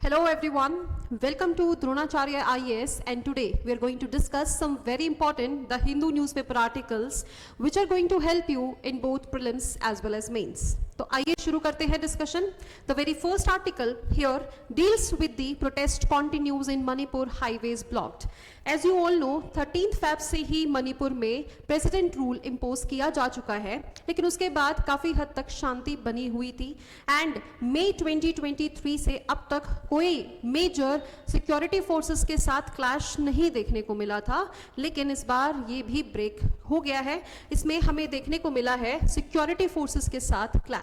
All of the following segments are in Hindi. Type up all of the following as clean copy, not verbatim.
Hello everyone, welcome to Dronacharya IAS, and today we are going to discuss some very important The Hindu newspaper articles which are going to help you in both prelims as well as mains. तो आइए शुरू करते हैं discussion. The very first article here deals with the protest continues in Manipur highways blocked. As you all know 13 Feb से ही मणिपुर में प्रेसिडेंट रूल इम्पोज किया जा चुका है, लेकिन उसके बाद काफी हद तक शांति बनी हुई थी. एंड मई 2023 से अब तक कोई मेजर सिक्योरिटी फोर्सेस के साथ क्लैश नहीं देखने को मिला था, लेकिन इस बार ये भी ब्रेक हो गया है. इसमें हमें देखने को मिला है सिक्योरिटी फोर्सेस के साथ क्लैश.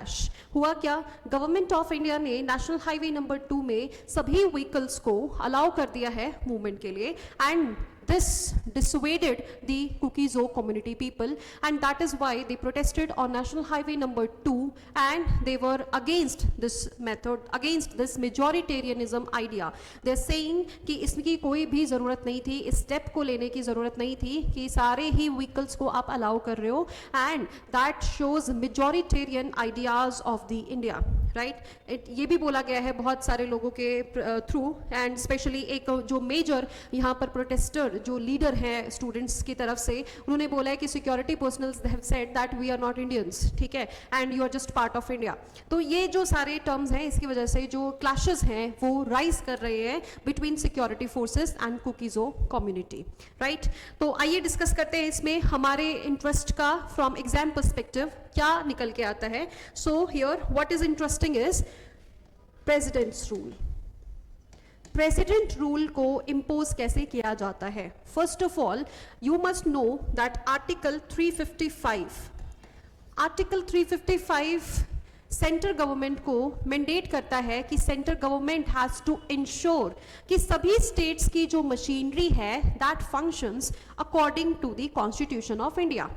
हुआ क्या, गवर्नमेंट ऑफ इंडिया ने नेशनल हाईवे नंबर 2 में सभी व्हीकल्स को अलाउ कर दिया है मूवमेंट के लिए, and this dissuaded the Kuki-Zo community people, and that is why they protested on National Highway number 2, and they were against this method, against this majoritarianism idea. They are saying कि इसकी कोई भी ज़रूरत नहीं थी, इस स्टेप को लेने की ज़रूरत नहीं थी कि सारे ही व्हीकल्स को आप अलाउ कर रहे हो, and that shows majoritarian ideas of the India, right? ये भी बोला गया है बहुत सारे लोगों के थ्रू, एंड स्पेशली एक जो मेजर यहाँ पर प्रोटेस्टर जो लीडर हैं स्टूडेंट्स की तरफ से, उन्होंने बोला है कि security personnels have said that we are not Indians, ठीक है, and you are just part of India. तो ये जो सारे टर्म्स हैं, इसकी वजह से जो क्लैशेस हैं वो राइज कर रहे हैं between security forces and Kuki Zo community, right. तो आइए डिस्कस करते हैं इसमें हमारे इंटरेस्ट का फ्रॉम एग्जाम पर्सपेक्टिव क्या निकल के आता है. So here what is interesting is president's rule. President rule को इम्पोज कैसे किया जाता है? First of all you must know that article 355 central government को मैंडेट करता है कि central government has to ensure कि सभी स्टेट्स की जो मशीनरी है that functions according to the constitution of India.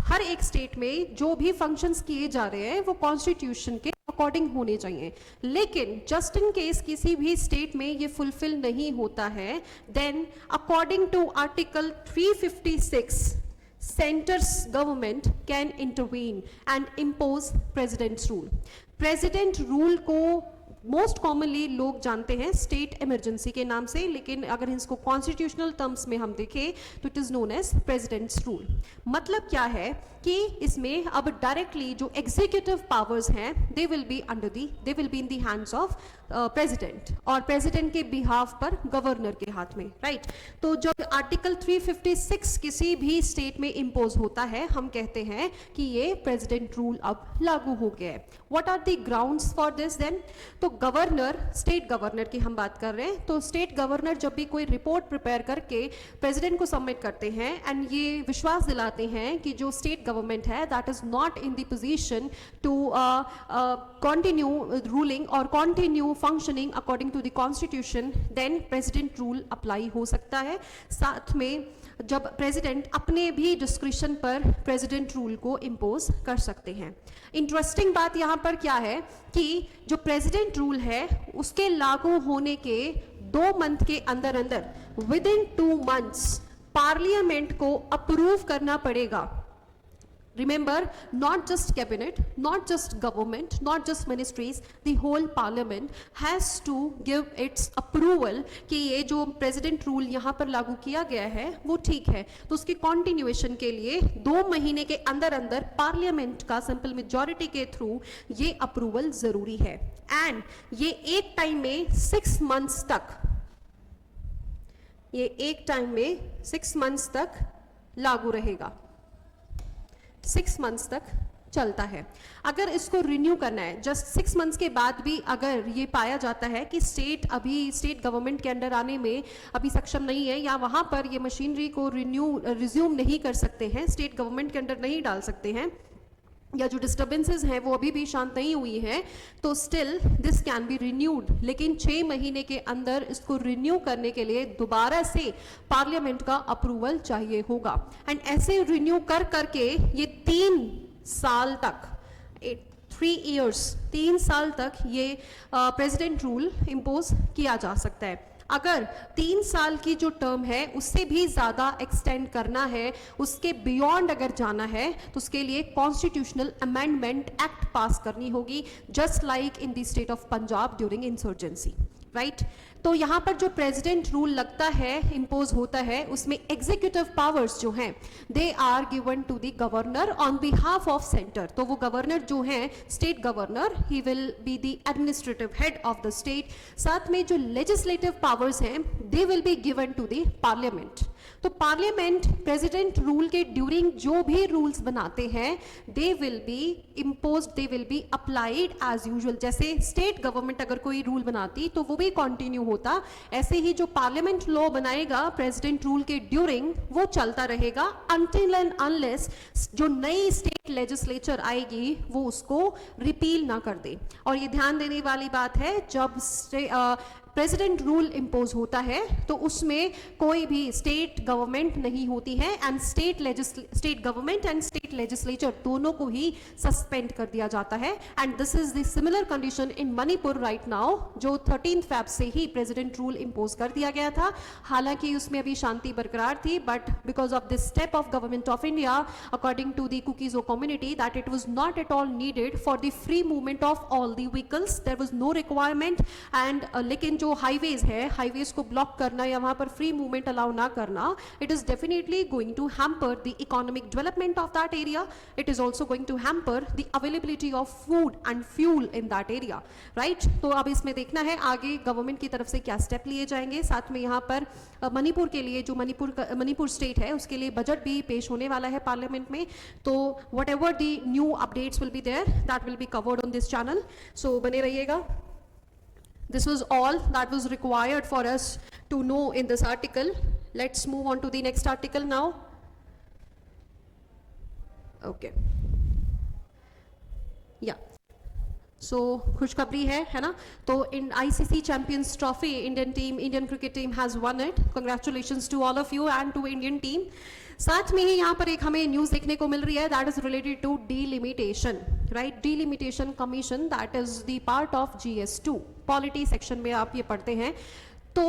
हर एक स्टेट में जो भी फंक्शंस किए जा रहे हैं वो कॉन्स्टिट्यूशन के अकॉर्डिंग होने चाहिए, लेकिन जस्ट इन केस किसी भी स्टेट में ये फुलफिल नहीं होता है, then according to article 356 centre's government can intervene and impose president's rule. president rule को मोस्ट कॉमनली लोग जानते हैं स्टेट इमरजेंसी के नाम से, लेकिन अगर इसको कॉन्स्टिट्यूशनल टर्म्स में हम देखें तो it is known as President's rule. मतलब क्या है कि इसमें अब डायरेक्टली जो एग्जीक्यूटिव पावर्स हैं they will be in the hands of president, और प्रेसिडेंट के बिहाफ पर गवर्नर के हाथ में, राइट. तो जब आर्टिकल 356 किसी भी स्टेट में इम्पोज होता है, हम कहते हैं कि ये प्रेसिडेंट रूल अब लागू हो गया है. What are the grounds for this then? तो गवर्नर, स्टेट गवर्नर की हम बात कर रहे हैं, तो स्टेट गवर्नर जब भी कोई रिपोर्ट प्रिपेयर करके प्रेसिडेंट को सबमिट करते हैं एंड ये विश्वास दिलाते हैं कि जो स्टेट गवर्नमेंट है that is not in the position to continue ruling और continue functioning according to the constitution, then president rule apply हो सकता है. साथ में जब प्रेसिडेंट अपने भी डिस्क्रिशन पर प्रेसिडेंट रूल को इम्पोज कर सकते हैं. इंटरेस्टिंग बात यहाँ पर क्या है कि जो प्रेसिडेंट रूल है उसके लागू होने के 2 मंथ के अंदर अंदर विद इन 2 months पार्लियामेंट को अप्रूव करना पड़ेगा. Remember, not just cabinet, not just government, not just ministries, the whole parliament has to give its approval कि ये जो president rule यहाँ पर लागू किया गया है वो ठीक है. तो उसके continuation के लिए 2 महीने के अंदर अंदर पार्लियामेंट का सिंपल मेजॉरिटी के थ्रू ये अप्रूवल जरूरी है. एंड ये एक टाइम में 6 months तक, ये एक टाइम में 6 months तक लागू रहेगा, 6 months तक चलता है. अगर इसको रिन्यू करना है जस्ट 6 months के बाद भी अगर ये पाया जाता है कि स्टेट गवर्नमेंट के अंडर आने में अभी सक्षम नहीं है या वहाँ पर ये मशीनरी को रिज्यूम नहीं कर सकते हैं, स्टेट गवर्नमेंट के अंडर नहीं डाल सकते हैं, या जो डिस्टर्बेंसेस हैं वो अभी भी शांत नहीं हुई हैं, तो still this can be renewed. लेकिन 6 महीने के अंदर इसको रिन्यू करने के लिए दोबारा से पार्लियामेंट का अप्रूवल चाहिए होगा. एंड ऐसे रिन्यू कर करके ये 3 साल तक 3 साल तक ये प्रेसिडेंट रूल इम्पोज किया जा सकता है. अगर 3 साल की जो टर्म है उससे भी ज़्यादा एक्सटेंड करना है, उसके बियॉन्ड अगर जाना है, तो उसके लिए कॉन्स्टिट्यूशनल अमेंडमेंट एक्ट पास करनी होगी, just like in the state of Punjab during insurgency, right तो यहाँ पर जो प्रेसिडेंट रूल लगता है, इम्पोज होता है, उसमें एग्जीक्यूटिव पावर्स जो हैं they are given to the governor on behalf of centre. तो वो गवर्नर जो हैं, state governor, he will be the administrative head of the state. साथ में जो लेजिस्लेटिव पावर्स हैं they will be given to the parliament. तो पार्लियामेंट प्रेसिडेंट रूल के ड्यूरिंग जो भी रूल्स बनाते हैं they will be impose, they will be applied as usual. जैसे स्टेट गवर्नमेंट अगर कोई रूल बनाती तो वो भी कंटिन्यू होता, ऐसे ही जो पार्लियामेंट लॉ बनाएगा प्रेसिडेंट रूल के ड्यूरिंग वो चलता रहेगा अनटिल एंड अनलेस जो नई स्टेट लेजिस्लेचर आएगी वो उसको रिपील ना कर दे। और ये ध्यान देने वाली बात है, जब प्रेसिडेंट रूल इम्पोज होता है तो उसमें कोई भी स्टेट गवर्नमेंट नहीं होती है and state government and state legislature दोनों को ही सस्पेंड कर दिया जाता है। And this is the similar condition in Manipur right now, जो 13 फेब से ही प्रेसिडेंट रूल इम्पोज कर दिया गया था। हालांकि उसमें अभी शांति बरकरार थी, but because of this step of government of India according to the कुकीज़ो community that it was not at all needed for the free movement of all the vehicles, there was no requirement. And लेकिन जो हाईवेज है, हाईवेज को ब्लॉक करना या वहां पर फ्री मूवमेंट अलाउ ना करना, it is definitely going to hamper the economic development of that area. It is also going to hamper the availability of food and fuel in that area, right. तो अब इसमें देखना है आगे गवर्नमेंट की तरफ से क्या स्टेप लिए जाएंगे। साथ में यहाँ पर मणिपुर के लिए, जो मणिपुर स्टेट है उसके लिए बजट भी पेश होने वाला है पार्लियामेंट में। तो whatever the new updates will be there that will be covered on this channel, so बने रहिएगा। This was all that was required for us to know in this article. Let's move on to the next article now. Okay. Yeah. So खुशखबरी है ना। तो in ICC Champions Trophy, Indian cricket team has won it. Congratulations to all of you and to Indian team. साथ में ही यहाँ पर एक हमें न्यूज देखने को मिल रही है that is related to delimitation, right. Delimitation commission that is the part of GS2 polity section में आप ये पढ़ते हैं। तो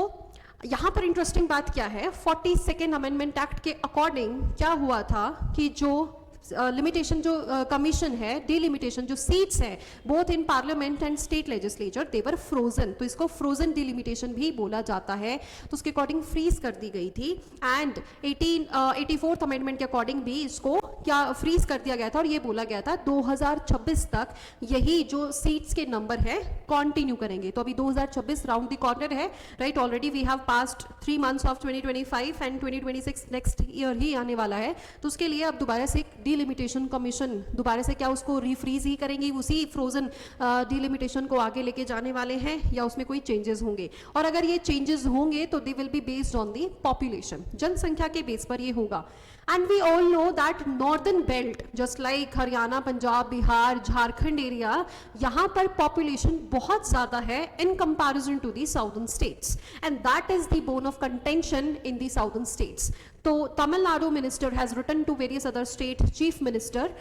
यहाँ पर इंटरेस्टिंग बात क्या है, 42nd अमेंडमेंट एक्ट के अकॉर्डिंग क्या हुआ था कि जो लिमिटेशन जो कमीशन है, डिलिमिटेशन जो सीट्स है both in parliament and state legislature they were frozen, तो इसको फ्रोजन डिलिमिटेशन भी बोला जाता है। तो उसके अकॉर्डिंग फ्रीज कर दी गई थी एंड 84th अमेंडमेंट के अकॉर्डिंग भी इसको क्या फ्रीज कर दिया गया था और ये बोला गया था 2026 तक यही जो सीट्स के नंबर है कंटिन्यू करेंगे। तो अभी 2026 राउंड द कॉर्नर है, right. Already we have past 3 months of 2025 and 2026 next year ही आने वाला है। तो उसके लिए अब दोबारा से डिलिमिटेशन कमीशन दोबारा से क्या उसको रिफ्रीज ही करेंगी, उसी फ्रोजन डिलिमिटेशन को आगे लेके जाने वाले हैं या उसमें कोई चेंजेस होंगे। और अगर ये चेंजेस होंगे तो दे will be based on the population, जनसंख्या के बेस पर ये होगा। And we all know that northern belt, just like Haryana, Punjab, Bihar, Jharkhand area, यहाँ पर population बहुत ज़्यादा है in comparison to the southern states, and that is the bone of contention in the southern states. तो Tamil Nadu minister has written to various other state chief minister,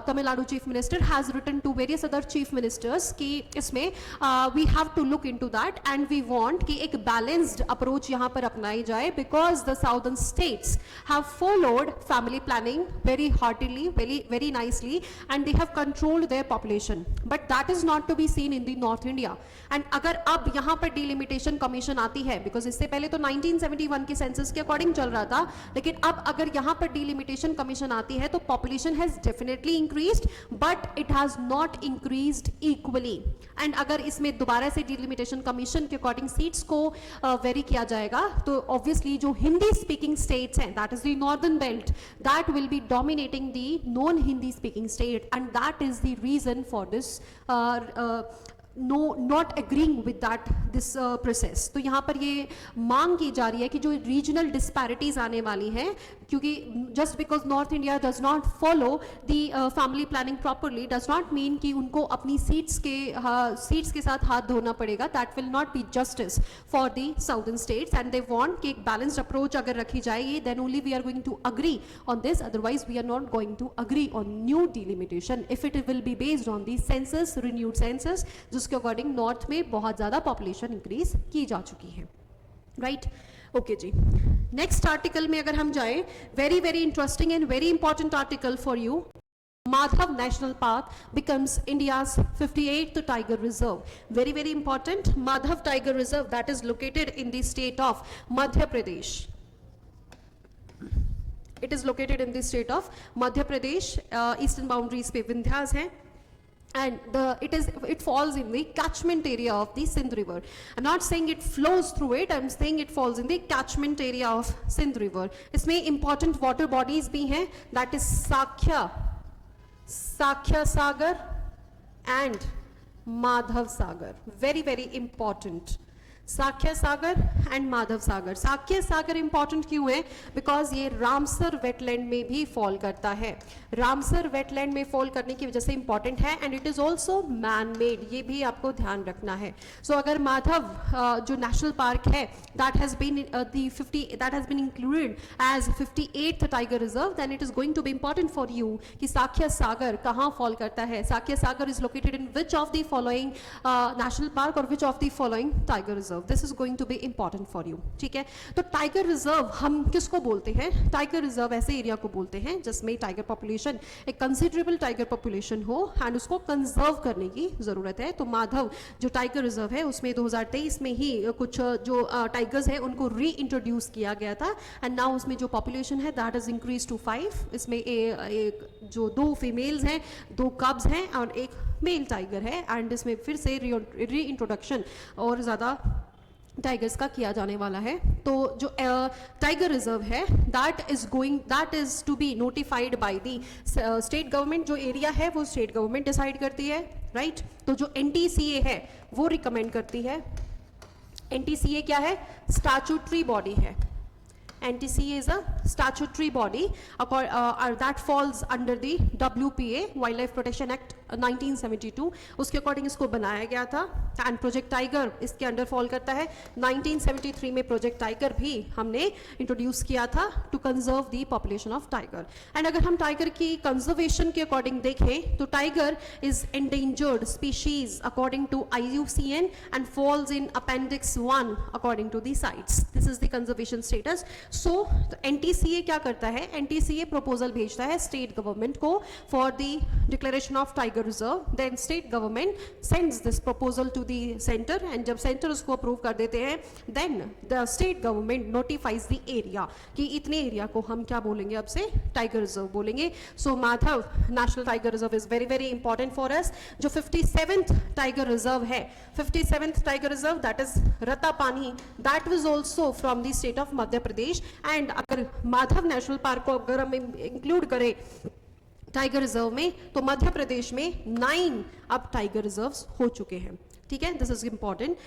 Tamil Nadu chief minister has written to various other chief ministers कि इसमें we have to look into that and we want कि एक बैलेंस्ड अप्रोच यहाँ पर अपनाई जाए because the southern states have followed family planning very heartily, very nicely and they have controlled their population, but that is not to be seen in the north India. And अगर अब यहाँ पर डिलिमिटेशन कमीशन आती है, बिकॉज इससे पहले तो 1971 के सेंसस के अकॉर्डिंग चल रहा था, लेकिन अब अगर यहां पर डिलिमिटेशन कमीशन आती है तो population has definitely increased but it has not increased equally. And अगर इसमें दोबारा से डिलिमिटेशन कमीशन के अकॉर्डिंग सीट्स को वेरी किया जाएगा तो ऑब्वियसली जो हिंदी स्पीकिंग स्टेट्स हैं that is the northern belt that will be dominating the non Hindi speaking state and that is the reason for this not agreeing with that this process। तो यहाँ पर ये मांग की जा रही है कि जो रीजनल डिस्पैरिटीज आने वाली हैं, क्योंकि just because north India does not follow the family planning properly does not mean कि उनको अपनी सीट्स के साथ हाथ धोना पड़ेगा। That will not be justice for the southern states and they want कि एक बैलेंस्ड अप्रोच अगर रखी जाएगी then only we are going to agree on this, otherwise we are not going to agree on new delimitation if it will be based on the census, renewed census, जिसके अकॉर्डिंग नॉर्थ में बहुत ज़्यादा पॉपुलेशन इंक्रीज की जा चुकी है, राइट। ओके जी, नेक्स्ट आर्टिकल में अगर हम जाएं, very very interesting and very important article for you. Madhav National Park becomes India's 58th tiger reserve. Very, very important. Madhav Tiger Reserve, that is located in the state of Madhya Pradesh. It is located in the state of Madhya Pradesh. Eastern boundaries पे विंध्यास है. And it falls in the catchment area of the Sindh River. I'm not saying it flows through it, I'm saying it falls in the catchment area of Sindh River. इसमें important water bodies भी हैं, that is Sakhya Sagar and Madhav Sagar. Very, very important. Sakhya Sagar and Madhav Sagar. Sakhya Sagar important क्यों है? बिकॉज ये रामसर वेटलैंड में भी फॉल करता है. रामसर वेटलैंड में फॉल करने की वजह से इंपॉर्टेंट है and it is also man made. ये भी आपको ध्यान रखना है. सो अगर माधव जो नेशनल पार्क है that has been included as 58th tiger reserve, then it is going to be important for you कि साख्या सागर कहाँ फॉल करता है. Sakhya Sagar is located in which of the following national park और which of the following tiger reserve. This is going to be important for you. ठीक है, तो टाइगर रिजर्व हम किसको बोलते हैं? टाइगर रिजर्व ऐसे एरिया को बोलते हैं जिसमें टाइगर पॉपुलेशन, एक कंसिडरेबल टाइगर पॉपुलेशन हो एंड उसको कंजर्व करने की जरूरत है. तो माधव जो टाइगर रिजर्व है उसमें 2023 में ही कुछ जो टाइगर्स हैं उनको री इंट्रोड्यूस किया गया था एंड नाउ उसमें जो पॉपुलेशन है दैट इज इंक्रीज टू 5. इसमें एक जो 2 फीमेल्स हैं, 2 कब्स हैं और एक मेल टाइगर है एंड इसमें फिर से री इंट्रोडक्शन और ज़्यादा टाइगर्स का किया जाने वाला है. तो जो टाइगर रिजर्व है that is to be notified by the state government. जो एरिया है वो स्टेट गवर्नमेंट डिसाइड करती है, राइट. तो जो NTCA है वो रिकमेंड करती है. NTCA क्या है? स्टैट्यूटरी बॉडी है. NTCA is a statutory body that falls under the WPA, Wildlife Protection Act 1972. उसके अकॉर्डिंग इसको बनाया गया था एंड प्रोजेक्ट टाइगर इसके अंडर फॉल करता है. 1973 में प्रोजेक्ट टाइगर भी हमने इंट्रोड्यूस किया था to conserve the population of tiger. And अगर हम टाइगर की कंजर्वेशन के अकॉर्डिंग देखें तो tiger is endangered species according to IUCN and falls in appendix 1 according to the CITES. This is the conservation status. So NTCA क्या करता है? NTCA प्रपोजल भेजता है स्टेट गवर्नमेंट को for the declaration of tiger reserve. Then state government sends this proposal to the centre and जब सेंटर उसको अप्रूव कर देते हैं then the state government notifies the area कि इतने एरिया को हम क्या बोलेंगे, अब से टाइगर रिजर्व बोलेंगे. So Madhav national tiger reserve is very very important for us. जो 57th टाइगर रिजर्व है, 57th tiger reserve that is Ratapani, that was also from the state of Madhya Pradesh. And अगर माधव नेशनल पार्क को अगर हम इंक्लूड करें टाइगर रिजर्व में तो मध्य प्रदेश में 9 अब टाइगर रिजर्व्स हो चुके हैं. ठीक है, दिस इज इंपॉर्टेंट.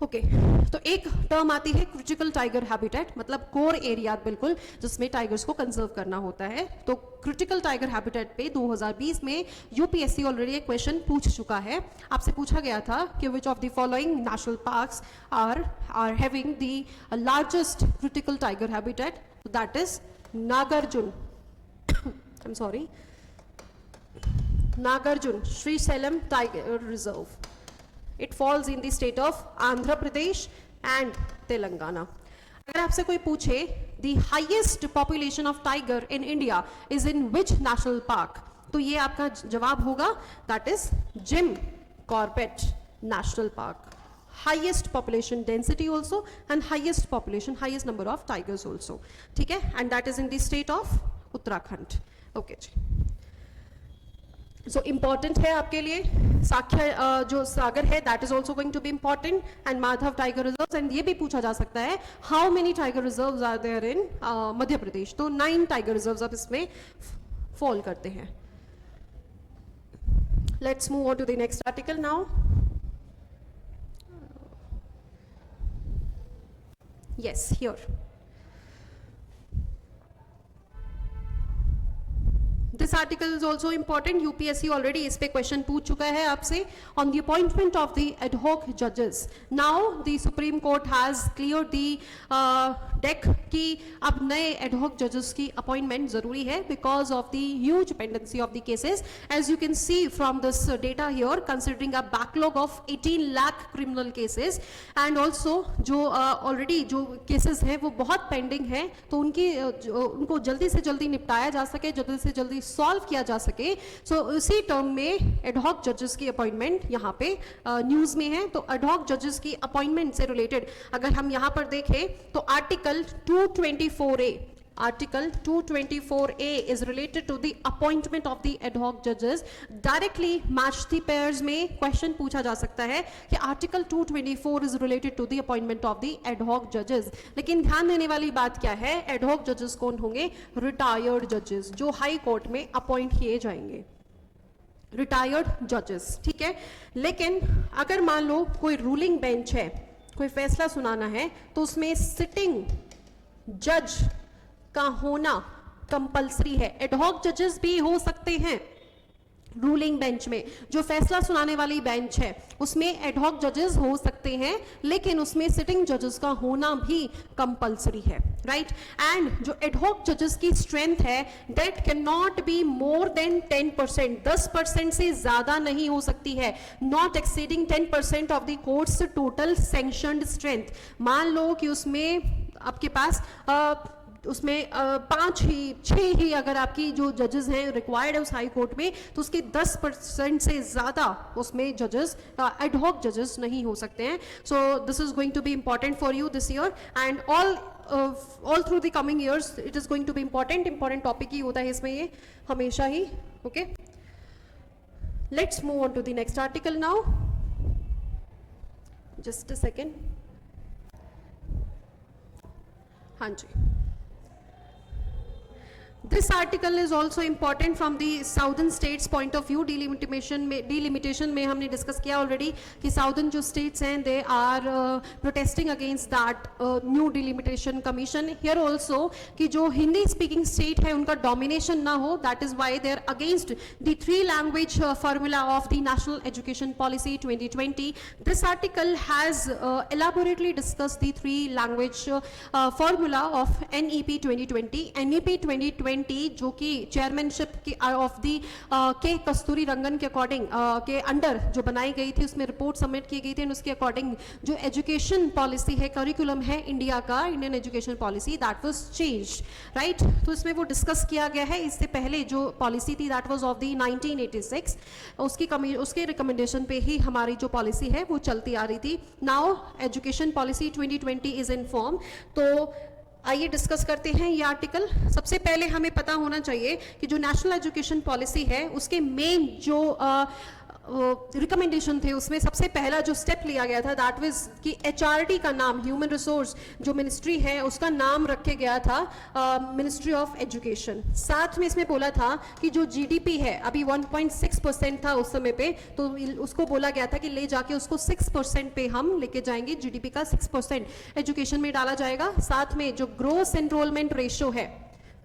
ओके, तो एक टर्म आती है क्रिटिकल टाइगर हैबिटेट, मतलब कोर एरिया बिल्कुल जिसमें टाइगर्स को कंजर्व करना होता है. तो क्रिटिकल टाइगर हैबिटेट पे 2020 में UPSC ऑलरेडी एक क्वेश्चन पूछ चुका है. आपसे पूछा गया था कि which of the following national parks are having the largest critical tiger habitat. That is Nagarjun, I am sorry, Nagarjun Srisailam tiger reserve. It falls in the state of Andhra Pradesh and Telangana. अगर आपसे कोई पूछे the highest population of tiger in India is in which national park, तो ये आपका जवाब होगा that is Jim Corbett National Park. Highest population density also and highest number of tigers also. ठीक है, and that is in the state of Uttarakhand. Okay जी. सो इम्पॉर्टेंट है आपके लिए. साख्या जो सागर है that is also going to be important and Madhav tiger reserve. And ये भी पूछा जा सकता है how many tiger reserves are there in Madhya Pradesh. तो 9 टाइगर रिजर्व्स अब इसमें फॉल करते हैं. Let's move on to the next article now. Yes, here this article is also important. UPSC already इस पे क्वेश्चन पूछ चुका है आपसे on the appointment of the ad hoc जजेस. Now the supreme court has clear the deck की अब नए एडहॉक जजेस की अपॉइंटमेंट जरूरी है because of the huge pendency of the cases. As you can see from this data here, considering a backlog of 18 lakh criminal cases and also जो ऑलरेडी जो केसेस हैं वो बहुत पेंडिंग है, तो उनको जल्दी से जल्दी निपटाया जा सके, जल्दी से जल्दी सॉल्व किया जा सके. सो उसी टर्म में एडहॉक जजेस की अपॉइंटमेंट यहाँ पे न्यूज में है. तो एडहॉक जजेस की अपॉइंटमेंट से रिलेटेड अगर हम यहाँ पर देखें तो article 224A is related to the appointment of the ad hoc judges. Directly match the pairs में क्वेश्चन पूछा जा सकता है कि article 224 is related to the appointment of the ad hoc judges. लेकिन ध्यान देने वाली बात क्या है, ad hoc judges कौन होंगे? रिटायर्ड जजेस जो हाई कोर्ट में अपॉइंट किए जाएंगे, रिटायर्ड जजेस. ठीक है, लेकिन अगर मान लो कोई रूलिंग बेंच है, कोई फैसला सुनाना है, तो उसमें सिटिंग जज का होना कंपलसरी है. एडहॉक जजेस भी हो सकते हैं रूलिंग बेंच में, जो फैसला सुनाने वाली बेंच है उसमें एडहॉक जजेस हो सकते हैं, लेकिन उसमें सिटिंग जजेस का होना भी कंपलसरी है. राइट, एंड जो एडहॉक जजेस की स्ट्रेंथ है that can not be more than 10%, 10% से ज्यादा नहीं हो सकती है, not exceeding 10% of the courts total sanctioned strength. मान लो कि उसमें आपके पास उसमें 6 ही अगर आपकी जो जजेस हैं रिक्वायर्ड है उस हाई कोर्ट में, तो उसके 10% से ज़्यादा उसमें जजेस एडहॉक जजेस नहीं हो सकते हैं. So this is going to be important for you this year and all through the coming years. It is going to be important topic ही होता है इसमें ये हमेशा ही. Okay, let's move on to the next article now. Just a second. हाँ जी, this article is also important from the southern states point of view. delimitation में हमने discuss किया already कि southern जो states हैं they are protesting against that new delimitation commission. Here also कि जो हिंदी speaking state है उनका domination ना हो, that is why they are against the 3 language formula of the National Education Policy 2020. This article has elaborately discussed the 3 language formula of NEP 2020. NEP 2020 जो कि चेयरमैनशिप की ऑफ दी के कस्तूरी रंगन के अकॉर्डिंग के अंडर जो बनाई गई थी, उसमें रिपोर्ट सबमिट की गई थी, उसके अकॉर्डिंग जो एजुकेशन पॉलिसी है, करिकुलम है इंडिया का, Indian education policy, that was changed. Right, तो इसमें वो डिस्कस किया गया है. इससे पहले जो पॉलिसी थी दैट वाज ऑफ दी 1986, उसके रिकमेंडेशन पे ही हमारी जो पॉलिसी है वो चलती आ रही थी. Now education policy 2020 is in form. तो आइए डिस्कस करते हैं ये आर्टिकल. सबसे पहले हमें पता होना चाहिए कि जो नेशनल एजुकेशन पॉलिसी है उसके मेन जो रिकमेंडेशन थे उसमें सबसे पहला जो स्टेप लिया गया था दैट वाज कि HRD का नाम, ह्यूमन रिसोर्स जो मिनिस्ट्री है उसका नाम रखे गया था मिनिस्ट्री ऑफ एजुकेशन. साथ में इसमें बोला था कि जो GDP है अभी 1.6% था उस समय पे, तो उसको बोला गया था कि ले जाके उसको 6% पे हम लेके जाएंगे, GDP का 6% एजुकेशन में डाला जाएगा. साथ में जो ग्रोस एनरोलमेंट रेशो है,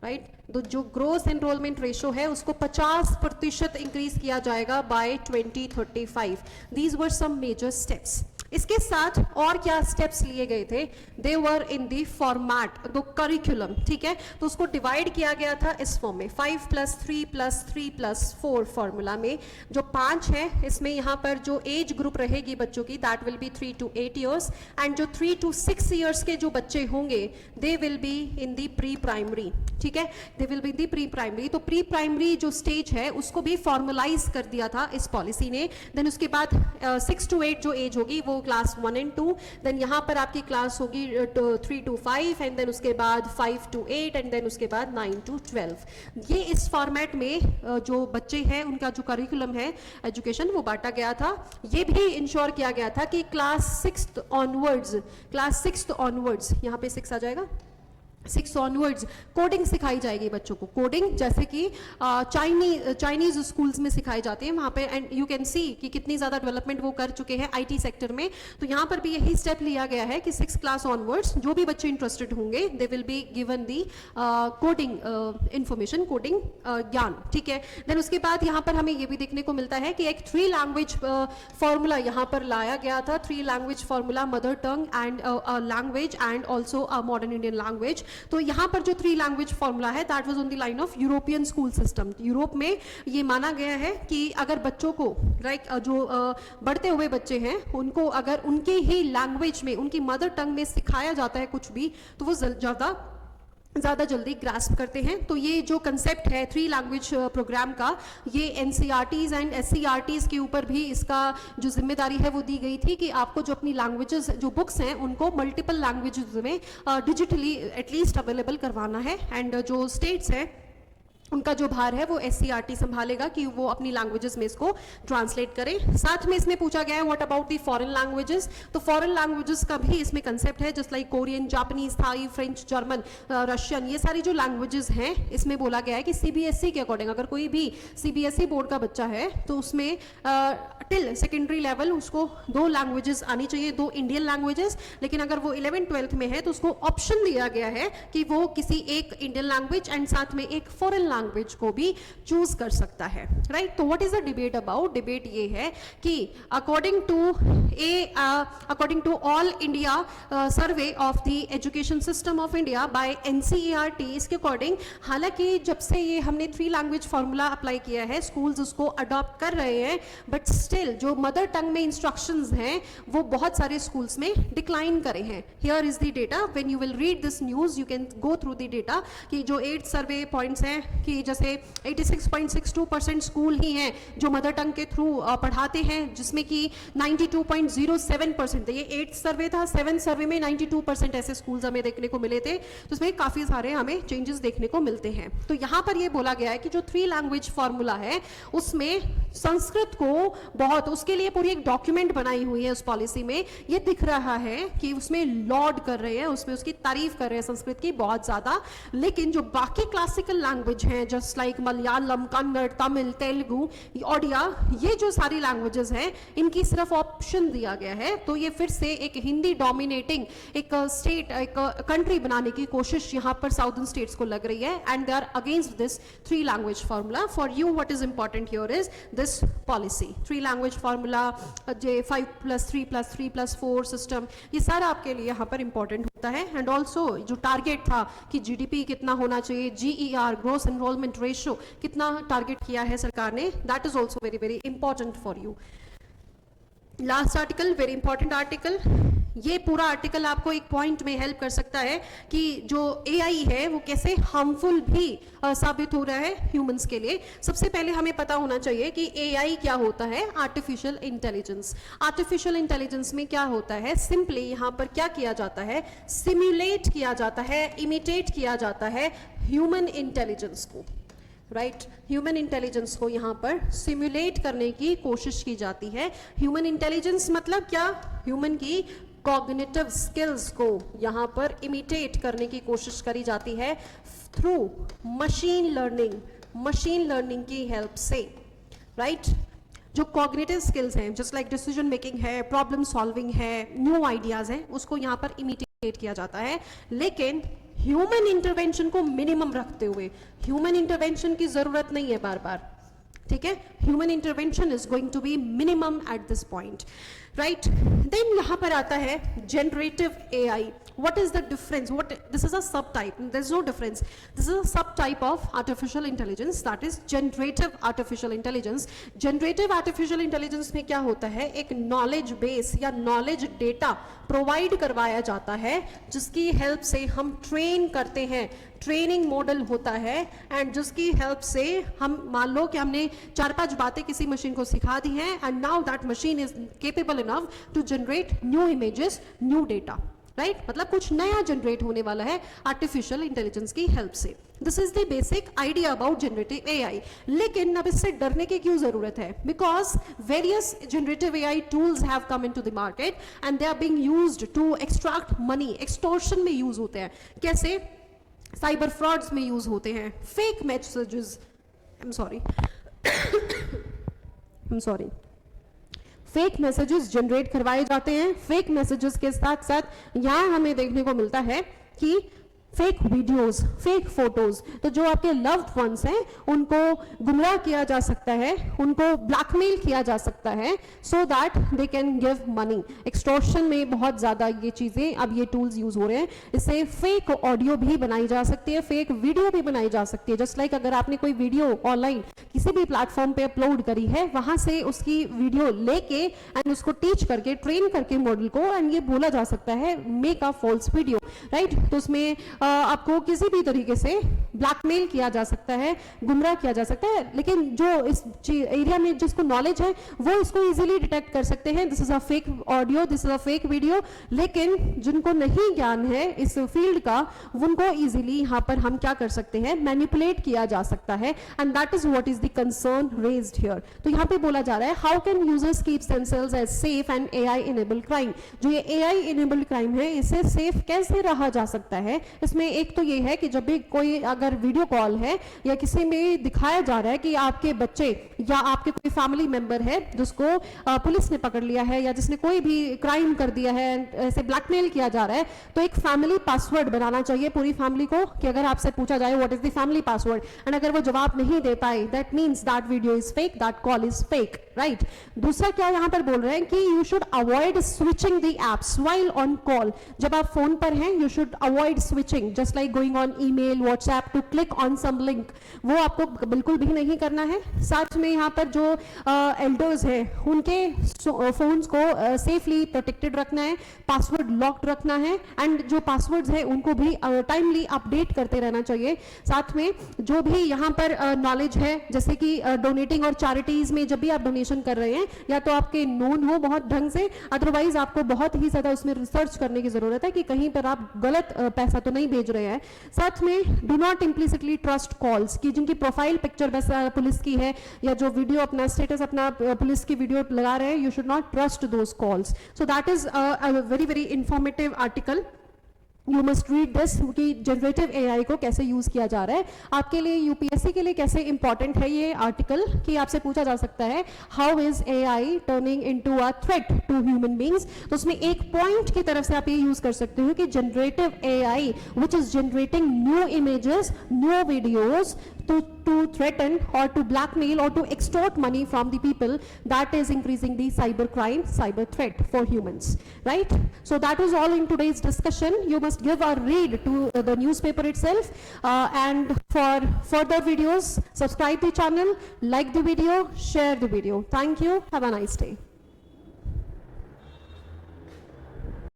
राइट, तो जो ग्रोस एनरोलमेंट रेशो है उसको 50% इंक्रीज किया जाएगा by 2035. These were some major steps. इसके साथ और क्या स्टेप्स लिए गए थे, they were in the format the curriculum. ठीक है, तो उसको डिवाइड किया गया था इस फॉर्म में 5+3+3+4 फॉर्मूला में. जो 5 है इसमें यहाँ पर जो एज ग्रुप रहेगी बच्चों की that will B 3 to 8 years and जो 3 to 6 years के जो बच्चे होंगे दे will be in the pre primary. ठीक है, दे will be the pre primary. तो प्री प्राइमरी जो स्टेज है उसको भी फॉर्मलाइज कर दिया था इस पॉलिसी ने. देन उसके बाद 6 to 8 जो एज होगी वो क्लास 1 and 2, देन यहाँ पर आपकी क्लास होगी 3 to 5 एंड देन उसके बाद 5 to 8 एंड देन उसके बाद 9 to 12. ये इस फॉर्मेट में जो बच्चे हैं उनका जो करिकुलम है एजुकेशन वो बांटा गया था. ये भी इंश्योर किया गया था कि क्लास 6th ऑनवर्ड्स, यहाँ पे 6 आ जाएगा, 6 ऑनवर्ड्स कोडिंग सिखाई जाएगी बच्चों को, कोडिंग जैसे कि चाइनीज स्कूल्स में सिखाए जाते हैं वहाँ पे, एंड यू कैन सी कि कितनी ज़्यादा डेवलपमेंट वो कर चुके हैं आईटी सेक्टर में। तो यहाँ पर भी यही स्टेप लिया गया है कि 6 क्लास ऑनवर्ड्स जो भी बच्चे इंटरेस्टेड होंगे दे will be given the coding information, coding ज्ञान, ठीक है। देन उसके बाद यहाँ पर हमें ये भी देखने को मिलता है कि एक 3 लैंग्वेज फॉर्मूला यहाँ पर लाया गया था, 3 language formula, mother tongue and language and also modern Indian language. तो यहाँ पर जो 3 लैंग्वेज फॉर्मूला है that was on the line of European school system. Europe में ये माना गया है कि अगर बच्चों को जो बढ़ते हुए बच्चे हैं उनको अगर उनके ही लैंग्वेज में, उनकी मदर टंग में सिखाया जाता है कुछ भी, तो वो ज़्यादा जल्दी ग्रास्प करते हैं। तो ये जो कंसेप्ट है 3 लैंग्वेज प्रोग्राम का, ये एनसीईआरटीज़ एंड एससीईआरटीज़ के ऊपर भी इसका जो जिम्मेदारी है वो दी गई थी कि आपको जो अपनी लैंग्वेजेस जो बुक्स हैं उनको मल्टीपल लैंग्वेजेस में डिजिटली एटलीस्ट अवेलेबल करवाना है। एंड जो स्टेट्स हैं उनका जो भार है वो एससीईआरटी संभालेगा कि वो अपनी लैंग्वेजेस में इसको ट्रांसलेट करें। साथ में इसमें पूछा गया है what about the foreign languages, तो फॉरेन लैंग्वेजेस का भी इसमें कंसेप्ट है, just like Korean, Japanese, Thai, French, German, Russian, ये सारी जो लैंग्वेजेस हैं इसमें बोला गया है कि सीबीएसई के अकॉर्डिंग अगर कोई भी सीबीएसई बोर्ड का बच्चा है तो उसमें टिल सेकेंडरी लेवल उसको 2 लैंग्वेजेस आनी चाहिए, 2 इंडियन लैंग्वेजेस। लेकिन अगर वो 11th-12th में है तो उसको ऑप्शन दिया गया है कि वो किसी एक इंडियन लैंग्वेज एंड साथ में एक फॉरेन लैंग्वेज को भी चूज कर सकता है, राइट। तो what is the debate about? Debate ये है कि according to all India survey of the education system of India by NCERT, इसके अकॉर्डिंग हालांकि जब से ये हमने 3 लैंग्वेज फॉर्मूला अप्लाई किया है स्कूल्स उसको अडॉप्ट कर रहे हैं, बट स्टिल जो मदर टंग में इंस्ट्रक्शंस हैं वो बहुत सारे स्कूल्स में डिक्लाइन करे हैं। Here is the data, when you will read this news you can go through the data कि जो 8 सर्वे पॉइंट्स हैं कि जैसे 86.62% स्कूल ही हैं जो मदर टंग के थ्रू पढ़ाते हैं, जिसमें कि 92.07% ये 8th सर्वे था, 7th सर्वे में 92% ऐसे स्कूल्स हमें देखने को मिले थे। तो इसमें काफ़ी सारे हमें चेंजेस देखने को मिलते हैं। तो यहाँ पर ये बोला गया है कि जो 3 लैंग्वेज फॉर्मूला है उसमें संस्कृत को बहुत, उसके लिए पूरी एक डॉक्यूमेंट बनाई हुई है उस पॉलिसी में। ये दिख रहा है कि उसमें लॉर्ड कर रहे हैं, उसमें उसकी तारीफ कर रहे हैं संस्कृत की बहुत ज़्यादा, लेकिन जो बाकी क्लासिकल लैंग्वेज हैं जस्ट लाइक मलयालम, कन्नड़, तमिल, तेलुगु, ओडिया, ये जो सारी लैंग्वेजेस हैं इनकी सिर्फ ऑप्शन दिया गया है। तो ये फिर से एक हिंदी डोमिनेटिंग एक स्टेट, एक कंट्री बनाने की कोशिश यहाँ पर साउदर्न स्टेट्स को लग रही है, and they are against this 3 language formula. For you what is important here is this policy, 3 language formula, जे 5+3+3+4 सिस्टम, ये सारा आपके लिए यहाँ पर इंपॉर्टेंट होता है। एंड ऑल्सो जो टारगेट था कि जीडीपी कितना होना चाहिए, जीईआर ग्रोस एनरोलमेंट रेशियो कितना टारगेट किया है सरकार ने, that is also very very important for you. Last article, very important article, ये पूरा आर्टिकल आपको एक पॉइंट में हेल्प कर सकता है कि जो एआई है वो कैसे हार्मफुल भी साबित हो रहा है ह्यूमंस के लिए। सबसे पहले हमें पता होना चाहिए कि एआई क्या होता है, आर्टिफिशियल इंटेलिजेंस। आर्टिफिशियल इंटेलिजेंस में क्या होता है, सिंपली यहाँ पर क्या किया जाता है, सिम्युलेट किया जाता है, इमिटेट किया जाता है ह्यूमन इंटेलिजेंस को, राइट। ह्यूमन इंटेलिजेंस को यहाँ पर सिम्युलेट करने की कोशिश की जाती है। ह्यूमन इंटेलिजेंस मतलब क्या, ह्यूमन की कॉग्निटिव स्किल्स को यहाँ पर इमिटेट करने की कोशिश करी जाती है थ्रू मशीन लर्निंग की हेल्प से, राइट। जो कॉग्निटिव स्किल्स हैं जस्ट लाइक डिसीजन मेकिंग है, प्रॉब्लम सॉल्विंग है, न्यू आइडियाज हैं, उसको यहाँ पर इमिटेट किया जाता है। लेकिन ह्यूमन इंटरवेंशन को मिनिमम रखते हुए, ह्यूमन इंटरवेंशन की जरूरत नहीं है बार बार, ठीक है, human intervention is going to be minimum at this point, right. Then यहाँ पर आता है generative AI. What is the difference? This is a subtype. There's no difference. This is a subtype of artificial intelligence, that is generative artificial intelligence. Generative artificial intelligence में क्या होता है, एक knowledge base या knowledge data provide करवाया जाता है जिसकी help से हम train करते हैं, ट्रेनिंग मॉडल होता है, एंड जिसकी हेल्प से हम मान लो कि हमने 4-5 बातें किसी मशीन को सिखा दी हैं, and now that machine is capable enough to generate new images, new data, right. मतलब कुछ नया जनरेट होने वाला है आर्टिफिशियल इंटेलिजेंस की हेल्प से। This is the basic idea about generative AI. लेकिन अब इससे डरने की क्यों जरूरत है, because various generative AI tools have come into the market and they are being used to extract money, extortion में यूज होते हैं। कैसे, साइबर फ्रॉड्स में यूज होते हैं। Fake messages, fake messages generate करवाए जाते हैं। फेक मैसेजेस के साथ साथ यहां हमें देखने को मिलता है कि फेक वीडियोस, फेक फोटोज, तो जो आपके लव्ड वंस हैं उनको गुमराह किया जा सकता है, उनको ब्लैकमेल किया जा सकता है so that they can give money. Extortion में बहुत ज्यादा ये चीजें, अब ये टूल्स यूज हो रहे हैं। इससे फेक ऑडियो भी बनाई जा सकती है, फेक वीडियो भी बनाई जा सकती है। जस्ट लाइक अगर आपने कोई वीडियो ऑनलाइन किसी भी प्लेटफॉर्म पे अपलोड करी है, वहां से उसकी वीडियो लेके एंड उसको टीच करके, ट्रेन करके मॉडल को, एंड ये बोला जा सकता है make a false video, right. तो उसमें आपको किसी भी तरीके से ब्लैकमेल किया जा सकता है, गुमराह किया जा सकता है। लेकिन जो इस एरिया में जिसको नॉलेज है वो इसको इजीली डिटेक्ट कर सकते हैं, this is a fake audio, this is a fake video. लेकिन जिनको नहीं ज्ञान है इस फील्ड का, उनको इजीली यहाँ पर हम क्या कर सकते हैं, मैनिपुलेट किया जा सकता है, and that is what is the concern raised here. तो यहाँ पे बोला जा रहा है how can users keep themselves as safe and AI enabled crime. जो ये एआई इनेबल्ड क्राइम है, इसे सेफ कैसे रहा जा सकता है। इसमें एक तो ये है कि जब भी कोई अगर वीडियो कॉल है या किसी में दिखाया जा रहा है कि आपके बच्चे या आपके कोई फैमिली मेंबर है जिसको पुलिस ने पकड़ लिया है या जिसने कोई भी क्राइम कर दिया है, ऐसे ब्लैकमेल किया जा रहा है, तो एक फैमिली पासवर्ड बनाना चाहिए पूरी फैमिली को कि अगर आपसे पूछा जाए what is the family password, and अगर वो जवाब नहीं दे पाए, that means that video is fake, that call is fake, right. दूसरा क्या यहां पर बोल रहे हैं कि you should avoid switching the apps while on call. जब आप फोन पर हैं you should avoid switching, just like going on email, WhatsApp to click on some link, वो आपको बिल्कुल भी नहीं करना है। साथ में यहाँ पर जो एल्डर्स है उनके फोन्स को सेफली प्रोटेक्टेड रखना है, पासवर्ड लॉक्ड रखना है, एंड जो पासवर्ड्स है उनको भी टाइमली अपडेट करते रहना चाहिए। साथ में जो भी यहाँ पर नॉलेज है, जैसे कि डोनेटिंग और चैरिटीज में जब भी आप डोनेशन कर रहे हैं, या तो आपके नोन हो बहुत ढंग से, अदरवाइज आपको बहुत ही ज्यादा उसमें रिसर्च करने की जरूरत है कि कहीं पर आप गलत पैसा तो नहीं भेज रहे हैं। साथ में do not implicitly trust calls, की जिनकी प्रोफाइल पिक्चर बस पुलिस की है या जो वीडियो अपना स्टेटस अपना पुलिस की वीडियो लगा रहे हैं, you should not trust those calls. So that is a very very informative article, you must read this कि जनरेटिव एआई को कैसे यूज किया जा रहा है। आपके लिए यूपीएससी के लिए कैसे इंपॉर्टेंट है ये आर्टिकल, कि आपसे पूछा जा सकता है how is AI turning into a threat to human beings. तो उसमें एक पॉइंट की तरफ से आप ये यूज कर सकते हो कि generative AI which is generating new images, new videos to threaten or to blackmail or to extort money from the people, that is increasing the cyber crime, cyber threat for humans, right? So that is all in today's discussion. You must give a read to the newspaper itself, and for further videos subscribe the channel, like the video, share the video. Thank you, have a nice day.